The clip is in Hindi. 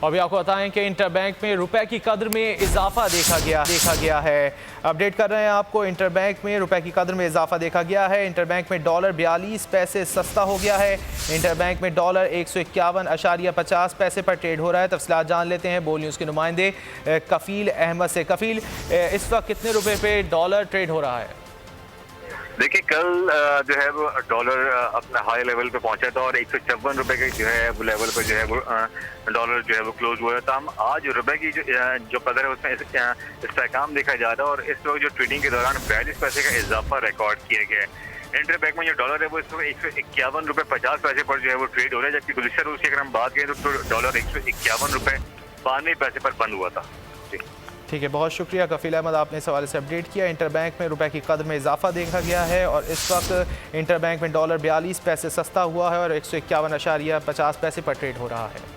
और भी आपको बताएं कि इंटरबैंक में रुपए की कदर में इजाफा देखा गया है। अपडेट कर रहे हैं आपको, इंटरबैंक में रुपए की कदर में इजाफा देखा गया है। इंटरबैंक में डॉलर 42 पैसे सस्ता हो गया है। इंटरबैंक में डॉलर 151.50 पर ट्रेड हो रहा है। तफसीलात जान लेते हैं बोल न्यूज़ के नुमाइंदे कफील अहमद से। कफील, इस वक्त कितने रुपए पे डॉलर ट्रेड हो रहा है? देखिए, कल जो है वो डॉलर अपना हाई लेवल पे पहुंचा था और 154 रुपए के जो है वो लेवल पे जो है वो डॉलर जो है वो क्लोज हुआ था। हम आज रुपए की जो कदर है उसमें इस्तेहकाम देखा जा रहा है और इस वक्त जो ट्रेडिंग के दौरान 42 पैसे का इजाफा रिकॉर्ड किया गया है। इंटरबैंक में जो डॉलर है वो इस वक्त 151.50 पर जो है वो ट्रेड हो रहा है, जबकि गुज़िश्ता रोज की अगर हम बात करें तो डॉलर 151.92 पर बंद हुआ था। ठीक है, बहुत शुक्रिया कफील अहमद, आपने इस हवाले से अपडेट किया। इंटरबैंक में रुपए की कदर में इजाफा देखा गया है और इस वक्त इंटरबैंक में डॉलर 42 पैसे सस्ता हुआ है और 151.50 पर ट्रेड हो रहा है।